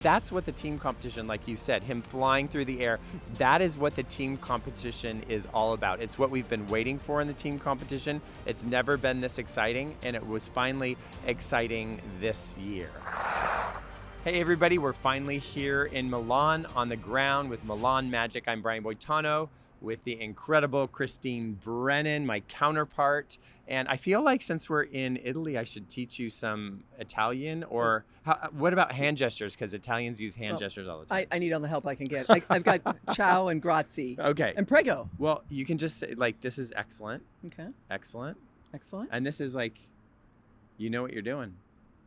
That's what the team competition, like you said, him flying through the air, that is what the team competition is all about. It's what we've been waiting for in the team competition. It's never been this exciting, and it was finally exciting this year. Hey everybody, we're finally here in Milan on the ground with Milan Magic. I'm Brian Boitano with the incredible Christine Brennan, my counterpart. And I feel like since we're in Italy, I should teach you some Italian, or what about hand gestures? Because Italians use hand gestures all the time. I need all the help I can get. I've got ciao and grazie. Okay. And prego. Well, you can just say, like, this is excellent. Okay. Excellent. Excellent. And this is like, you know what you're doing.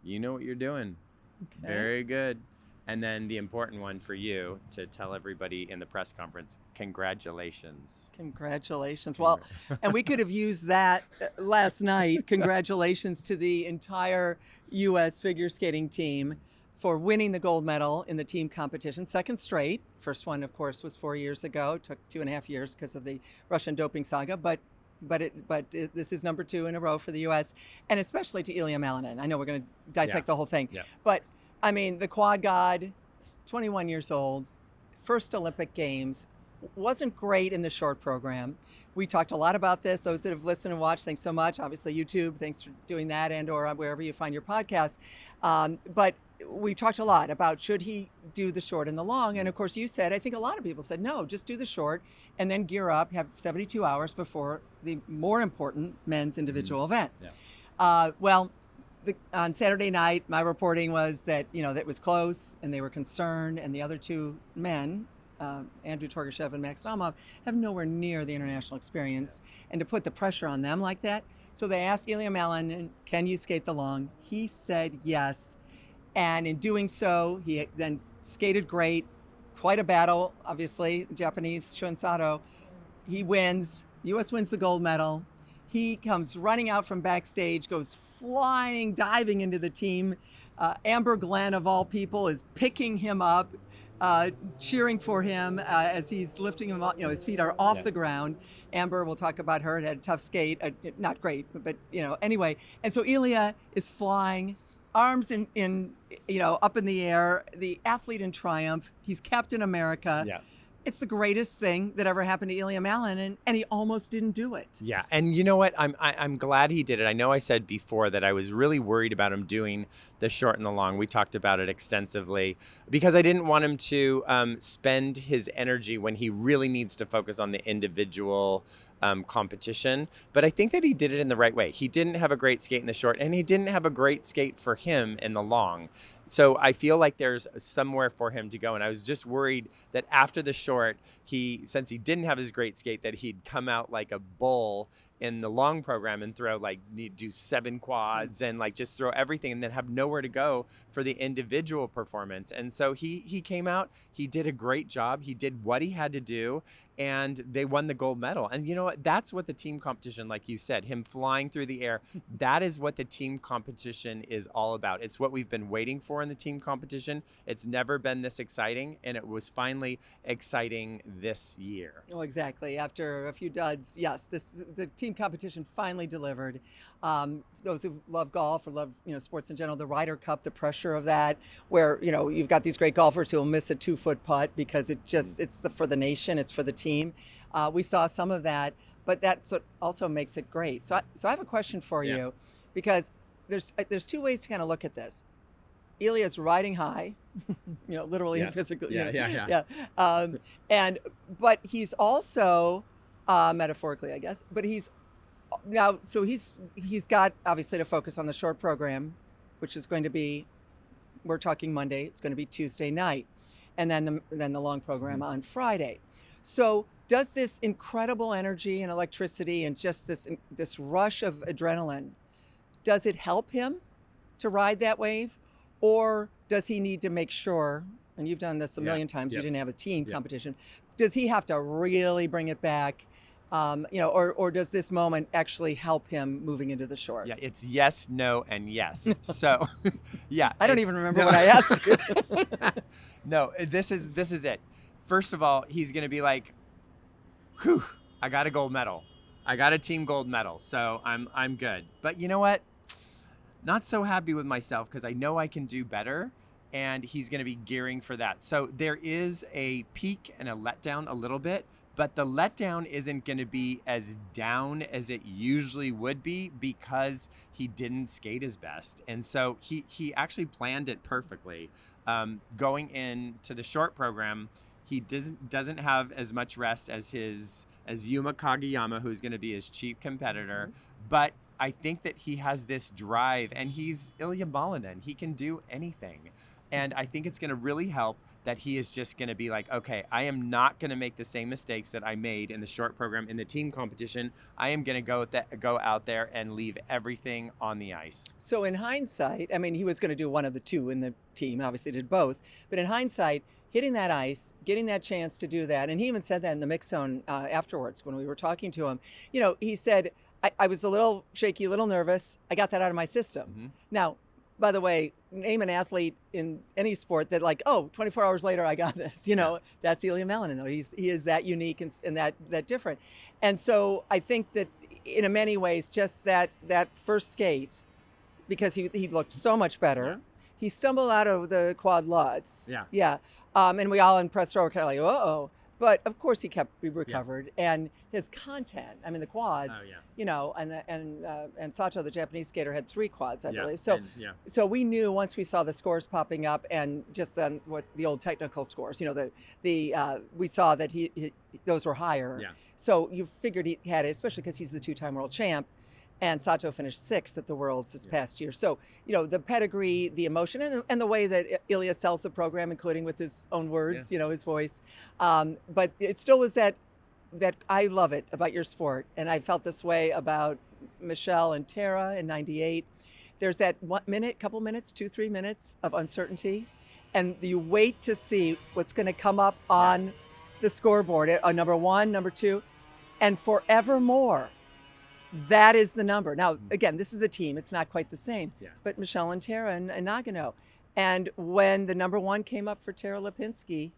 You know what you're doing. Okay. Very good. And then the important one for you to tell everybody in the press conference, congratulations. Congratulations. Well, and we could have used that last night. Congratulations to the entire U.S. figure skating team for winning the gold medal in the team competition, second straight. First one, of course, was 4 years ago. It took 2.5 years because of the Russian doping saga, but this is number 2 in a row for the U.S., and especially to Ilia Malinin. I know we're going to dissect the whole thing, but I mean, the quad god, 21 years old, first Olympic Games, wasn't great in the short program. We talked a lot about this. Those that have listened and watched, thanks so much. Obviously, YouTube, thanks for doing that, and or wherever you find your podcast. But we talked a lot about should he do the short and the long. And of course, you said, I think a lot of people said, no, just do the short and then gear up, have 72 hours before the more important men's individual event. On Saturday night, my reporting was that, that was close and they were concerned, and the other two men, Andrew Torgashev and Max Naumov, have nowhere near the international experience. And to put the pressure on them like that, so they asked Ilia Malinin, can you skate the long? He said yes. And in doing so, he then skated great. Quite a battle, obviously. Japanese Shun Sato. He wins. U.S. wins the gold medal. He comes running out from backstage, goes flying, diving into the team. Amber Glenn, of all people, is picking him up, cheering for him as he's lifting him up. His feet are off the ground. Amber, we'll talk about her, had a tough skate. Not great, but anyway. And so Ilia is flying, arms in up in the air, the athlete in triumph. He's Captain America. Yeah. It's the greatest thing that ever happened to Ilia Malinin, and he almost didn't do it. Yeah, and you know what? I'm glad he did it. I know I said before that I was really worried about him doing the short and the long. We talked about it extensively because I didn't want him to spend his energy when he really needs to focus on the individual competition. But I think that he did it in the right way. He didn't have a great skate in the short, and he didn't have a great skate for him in the long. So I feel like there's somewhere for him to go. And I was just worried that after the short, since he didn't have his great skate, that he'd come out like a bull in the long program and do 7 quads and just throw everything and then have nowhere to go for the individual performance. And so he came out, he did a great job. He did what he had to do, and they won the gold medal. And you know what? That's what the team competition, like you said, him flying through the air, that is what the team competition is all about. It's what we've been waiting for in the team competition. It's never been this exciting, and it was finally exciting this year. Oh, exactly. After a few duds, yes, the team competition finally delivered. Those who love golf or love sports in general, the Ryder Cup, the pressure of that, where you've got these great golfers who will miss a 2-foot putt because it's for the nation, it's for the team. We saw some of that, but that's what also makes it great. So I have a question for you, because there's 2 ways to kind of look at this. Ilia's riding high, literally and physically. But he's also metaphorically, I guess. But he's got obviously to focus on the short program, which is going to be, we're talking Monday. It's going to be Tuesday night, and then the long program on Friday. So does this incredible energy and electricity and just this rush of adrenaline, does it help him to ride that wave? Or does he need to make sure, and you've done this a million times, you didn't have a team competition, does he have to really bring it back? Or does this moment actually help him moving into the short? Yeah, it's yes, no, and yes. So, yeah. I don't even remember what I asked you. No, this is it. First of all, he's going to be like, whew, I got a gold medal. I got a team gold medal. So I'm good. But you know what? Not so happy with myself because I know I can do better. and he's going to be gearing for that. So there is a peak and a letdown a little bit, but the letdown isn't going to be as down as it usually would be because he didn't skate his best. And so he actually planned it perfectly. Going into the short program, he doesn't have as much rest as Yuma Kageyama, who's going to be his chief competitor. But I think that he has this drive, and he's Ilia Malinin. He can do anything. And I think it's going to really help that he is just going to be like, okay, I am not going to make the same mistakes that I made in the short program in the team competition. I am going to go out there and leave everything on the ice. So in hindsight, I mean, he was going to do one of the two in the team, obviously did both. But in hindsight, hitting that ice, getting that chance to do that, and he even said that in the mix zone afterwards when we were talking to him. You know, he said, I was a little shaky, a little nervous. I got that out of my system. Now, by the way, name an athlete in any sport that like, 24 hours later, I got this. You know, that's Ilia Malinin, though. He is that unique and that different. And so I think that in many ways, just that first skate, because he looked so much better. He stumbled out of the quad luts. And we all in press row were kind of like, uh-oh. But of course he recovered, and his content. I mean, the quads. You know, and Sato, the Japanese skater, had 3 quads, I believe. So, so we knew once we saw the scores popping up, and just then what the old technical scores. You know, we saw that those were higher. So you figured he had it, especially because he's the 2-time world champ. And Sato finished 6th at the Worlds this past year. So, you know, the pedigree, the emotion, and the way that Ilia sells the program, including with his own words, you know, his voice. But it still was that I love it about your sport. And I felt this way about Michelle and Tara in 98. There's that 1 minute, couple minutes, 2-3 minutes of uncertainty. And you wait to see what's going to come up on the scoreboard, number 1, number 2, and forevermore. That is the number. Now, again, this is a team. It's not quite the same. But Michelle and Tara and Nagano. And when the number 1 came up for Tara Lipinski,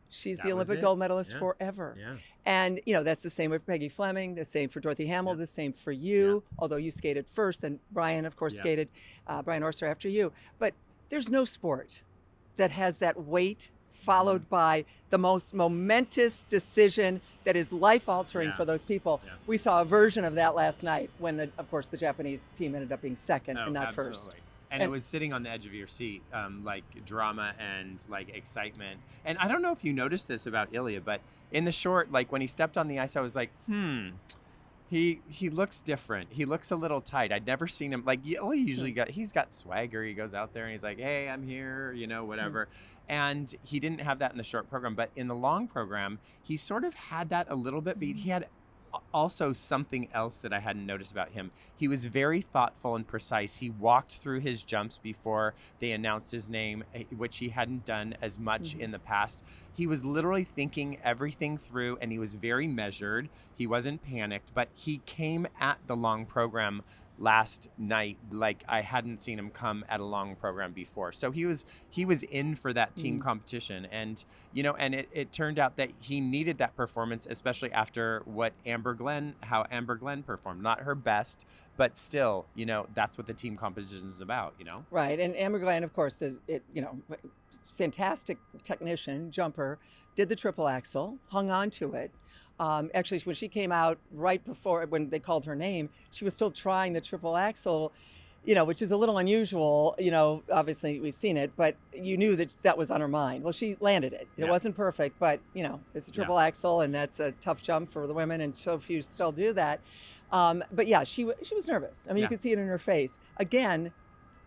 she's the Olympic gold medalist forever. And, you know, that's the same with Peggy Fleming, the same for Dorothy Hamill, the same for you, although you skated first, and Brian, of course, skated, Brian Orser after you. But there's no sport that has that weight followed by the most momentous decision that is life-altering for those people. We saw a version of that last night when, of course, the Japanese team ended up being second and not first. And it was sitting on the edge of your seat, like drama and like excitement. And I don't know if you noticed this about Ilia, but in the short, like when he stepped on the ice, I was like, he looks different. He looks a little tight. I'd never seen him like he's got swagger. He goes out there and he's like, hey, I'm here, you know, whatever. And he didn't have that in the short program, but in the long program, he sort of had that a little bit, but he had also something else that I hadn't noticed about him. He was very thoughtful and precise. He walked through his jumps before they announced his name, which he hadn't done as much in the past. He was literally thinking everything through, and he was very measured. He wasn't panicked, but he came at the long program last night like I hadn't seen him come at a long program before. So he was in for that team competition, and you know, and it turned out that he needed that performance, especially after how Amber Glenn performed. Not her best, but still, you know, that's what the team competition is about, you know. Right. And Amber Glenn, of course, is fantastic technician, jumper, did the triple axel, hung on to it. Actually, when she came out right before, when they called her name, she was still trying the triple axel, you know, which is a little unusual. You know, obviously we've seen it, but you knew that was on her mind. Well, she landed it. It wasn't perfect, but, you know, it's a triple axel, and that's a tough jump for the women, and so few still do that. But yeah, she was nervous. I mean, you could see it in her face. Again,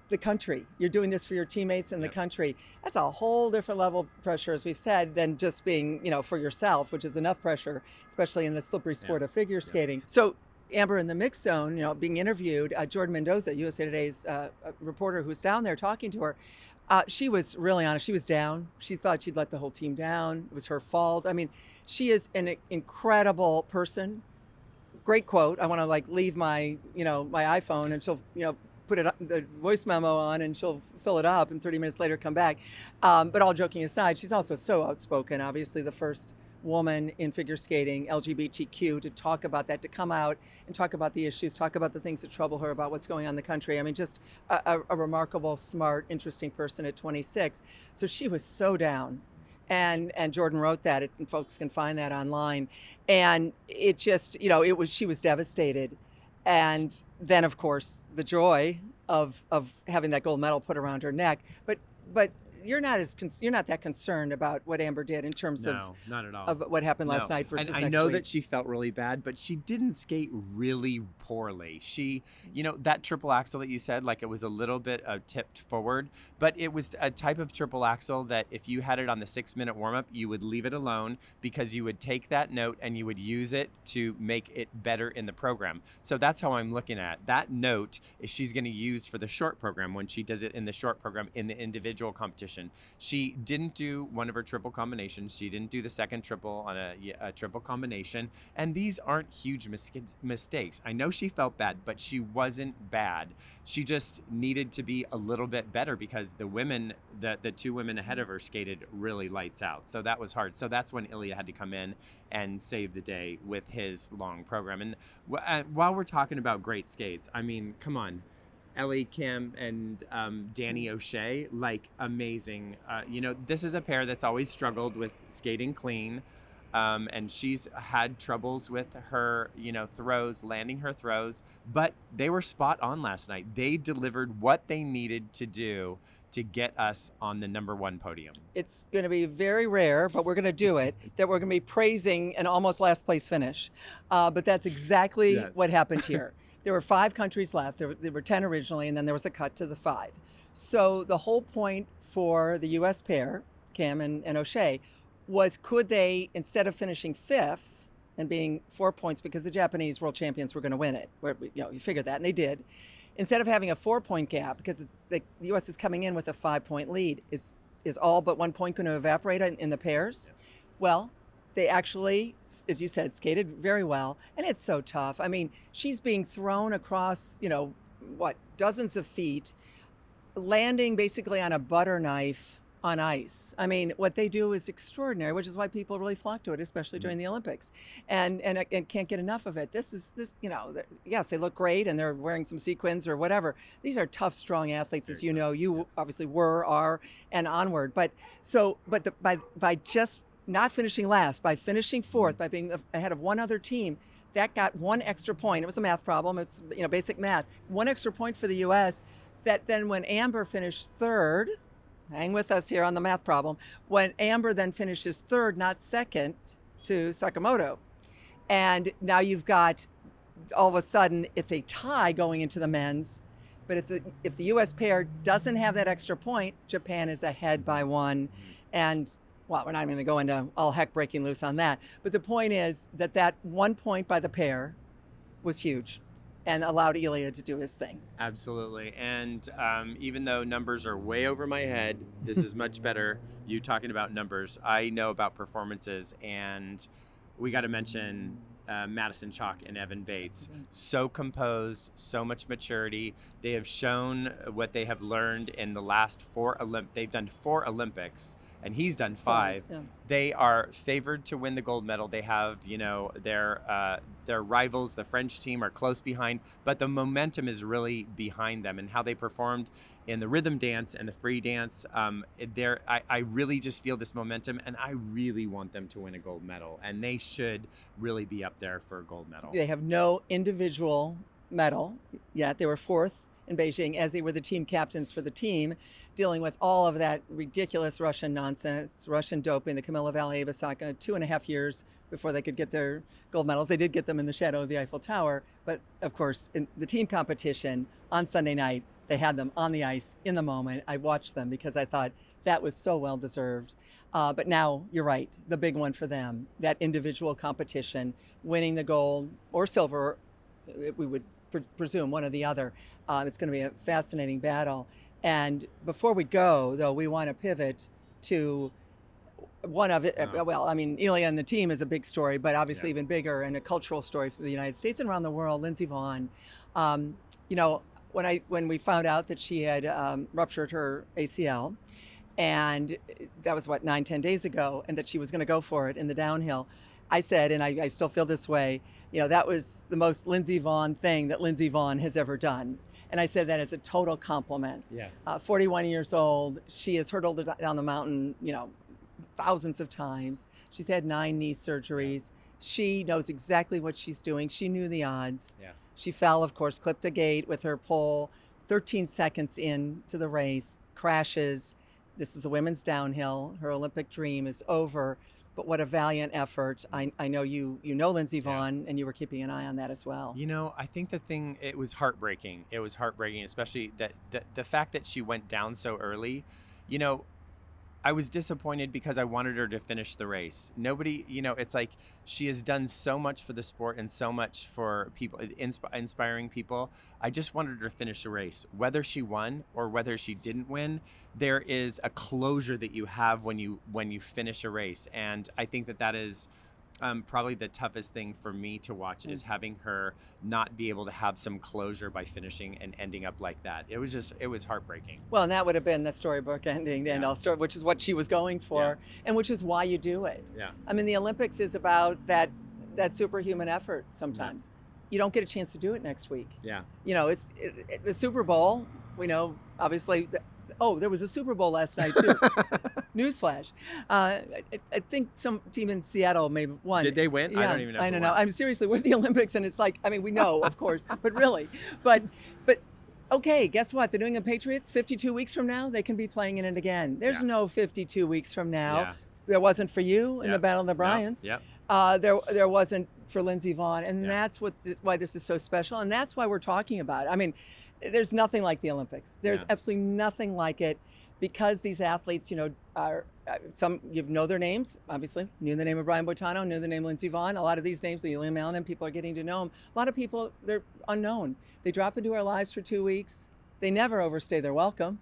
the country. You're doing this for your teammates in the country. That's a whole different level of pressure, as we've said, than just being, you know, for yourself, which is enough pressure, especially in the slippery sport of figure skating. So Amber, in the mix zone, you know, being interviewed, Jordan Mendoza, USA Today's reporter who's down there talking to her, she was really honest. She was down. She thought she'd let the whole team down. It was her fault. I mean, she is an incredible person. Great quote. I want to leave my iPhone, and she'll, put the voice memo on, and she'll fill it up, and 30 minutes later come back. But all joking aside, she's also so outspoken. Obviously, the first woman in figure skating, LGBTQ, to talk about that, to come out and talk about the issues, talk about the things that trouble her, about what's going on in the country. I mean, just a remarkable, smart, interesting person at 26. So she was so down. And Jordan wrote that, and folks can find that online. And it just, she was devastated. And then, of course, the joy of having that gold medal put around her neck. But you're not that concerned about what Amber did in terms not at all. of what happened last night versus and I next know week. that she felt really bad, but she didn't skate really poorly. She, that triple axel that you said, like it was a little bit tipped forward, but it was a type of triple axel that if you had it on the 6-minute warm-up, you would leave it alone because you would take that note and you would use it to make it better in the program. So that's how I'm looking at it. That note is she's going to use for the short program when she does it in the short program in the individual competition. She didn't do one of her triple combinations. She didn't do the second triple on a triple combination. And these aren't huge mistakes. I know she felt bad, but she wasn't bad. She just needed to be a little bit better because the women, the two women ahead of her skated really lights out. So that was hard. So that's when Ilia had to come in and save the day with his long program. And while we're talking about great skates, I mean, come on. Ellie Kim and Danny O'Shea, like amazing. This is a pair that's always struggled with skating clean. And she's had troubles with her, throws, landing her throws, but they were spot on last night. They delivered what they needed to do to get us on the number one podium. It's going to be very rare, but we're going to do it, that we're going to be praising an almost last place finish. But that's exactly what happened here. There were 5 countries left. There were 10 originally, and then there was a cut to the 5. So the whole point for the U.S. pair, Kim and O'Shea, was could they, instead of finishing 5th and being 4 points, because the Japanese world champions were going to win it, you figured that, and they did, instead of having a 4-point gap, because the U.S. is coming in with a 5-point lead, is all but 1 point going to evaporate in the pairs? Yes. Well, they actually, as you said, skated very well, and it's so tough. I mean, she's being thrown across, dozens of feet, landing basically on a butter knife on ice. I mean, what they do is extraordinary, which is why people really flock to it, especially during the Olympics, and can't get enough of it. Yes, they look great, and they're wearing some sequins or whatever. These are tough, strong athletes, as you know. You obviously are, and onward. But by just not finishing last, by finishing 4th, by being ahead of one other team, that got 1 extra point. It was a math problem. It's basic math. 1 extra point for the U.S. That then when Amber finished 3rd, hang with us here on the math problem, when Amber then finishes 3rd, not 2nd, to Sakamoto. And now you've got, all of a sudden, it's a tie going into the men's. But if the U.S. pair doesn't have that extra point, Japan is ahead by 1. And well, we're not even going to go into all heck breaking loose on that. But the point is that 1 point by the pair was huge and allowed Ilia to do his thing. Absolutely. And even though numbers are way over my head, this is much better. You talking about numbers. I know about performances, and we got to mention Madison Chock and Evan Bates. So composed, so much maturity. They have shown what they have learned in the last 4 They've done 4 Olympics. And he's done 5. Yeah. They are favored to win the gold medal. They have, their rivals, the French team, are close behind, but the momentum is really behind them, and how they performed in the rhythm dance and the free dance. I really just feel this momentum, and I really want them to win a gold medal, and they should really be up there for a gold medal. They have no individual medal yet. They were 4th in Beijing, as they were the team captains for the team, dealing with all of that ridiculous Russian nonsense, Russian doping, the Kamila Valieva-Saka, 2.5 years before they could get their gold medals. They did get them in the shadow of the Eiffel Tower, but of course, in the team competition on Sunday night, they had them on the ice in the moment. I watched them because I thought that was so well deserved. But now, you're right, the big one for them, that individual competition, winning the gold or silver, we would presume one or the other. It's going to be a fascinating battle. And before we go, though, we want to pivot to one of it. Well, I mean, Ilia and the team is a big story, but obviously even bigger, and a cultural story for the United States and around the world. Lindsey Vonn, when we found out that she had ruptured her ACL, and that was 9-10 days ago, and that she was going to go for it in the downhill. I said, and I still feel this way, that was the most Lindsey Vonn thing that Lindsey Vonn has ever done. And I said that as a total compliment. Yeah. 41 years old, she has hurdled down the mountain, thousands of times. She's had 9 knee surgeries. She knows exactly what she's doing. She knew the odds. Yeah. She fell, of course, clipped a gate with her pole, 13 seconds into the race, crashes. This is a women's downhill. Her Olympic dream is over. But what a valiant effort. I know you know Lindsey Vonn, and you were keeping an eye on that as well. I think it was heartbreaking. It was heartbreaking, especially that the fact that she went down so early. I was disappointed because I wanted her to finish the race. Nobody, it's like she has done so much for the sport and so much for people, inspiring people. I just wanted her to finish the race. Whether she won or whether she didn't win, there is a closure that you have when you finish a race. And I think that is probably the toughest thing for me to watch is having her not be able to have some closure by finishing and ending up like that. It was heartbreaking. Well, and that would have been the storybook ending, the end all story, which is what she was going for, and which is why you do it. Yeah. I mean, the Olympics is about that superhuman effort sometimes. Yeah. You don't get a chance to do it next week. Yeah. It's the Super Bowl, we know, obviously. There was a Super Bowl last night, too. Newsflash. I think some team in Seattle may have won. Did they win? Yeah, I don't even know. I don't know. I'm seriously with the Olympics, and it's like, we know, of course, but really. But okay, guess what? The New England Patriots, 52 weeks from now, they can be playing in it again. There's no 52 weeks from now. Yeah. There wasn't for you in the Battle of the Bryans. No. There wasn't for Lindsey Vonn, and that's why this is so special, and that's why we're talking about it. There's nothing like the Olympics. There's absolutely nothing like it, because these athletes, are some, their names, obviously. Knew the name of Brian Boitano, knew the name Lindsey Vonn. A lot of these names, the Ilia Malinin, people are getting to know them. A lot of people, they're unknown. They drop into our lives for 2 weeks. They never overstay their welcome.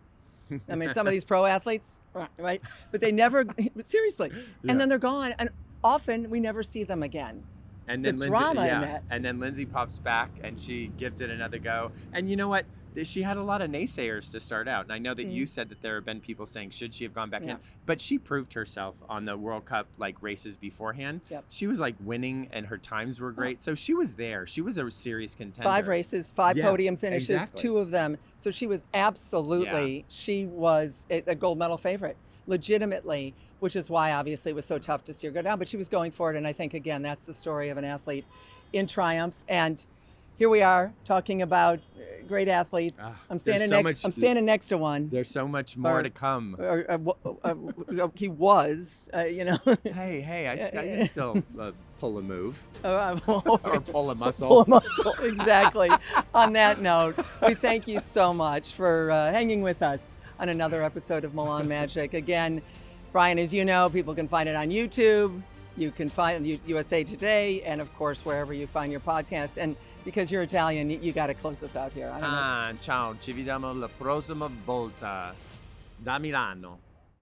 Some of these pro athletes, right? But they never, seriously. Yeah. And then they're gone. And often we never see them again. And then Lindsey pops back and she gives it another go. And you know what? She had a lot of naysayers to start out. And I know that you said that there have been people saying, should she have gone back in? But she proved herself on the World Cup races beforehand. Yep. She was winning and her times were great. So she was there. She was a serious contender. 5 races, 5 podium finishes, 2 of them. So she was absolutely, she was a gold medal favorite, legitimately, which is why obviously it was so tough to see her go down. But she was going for it. And I think, again, that's the story of an athlete in triumph. And here we are talking about great athletes. I'm standing next to one. There's so much more to come. He was, Hey, I can still pull a move or pull a muscle. Pull a muscle, exactly. On that note, we thank you so much for hanging with us on another episode of Milan Magic. Again, Brian, as you know, people can find it on YouTube. You can find USA Today, and of course, wherever you find your podcasts. And because you're Italian, you got to close us out here. Ciao, ci vediamo la prossima volta da Milano.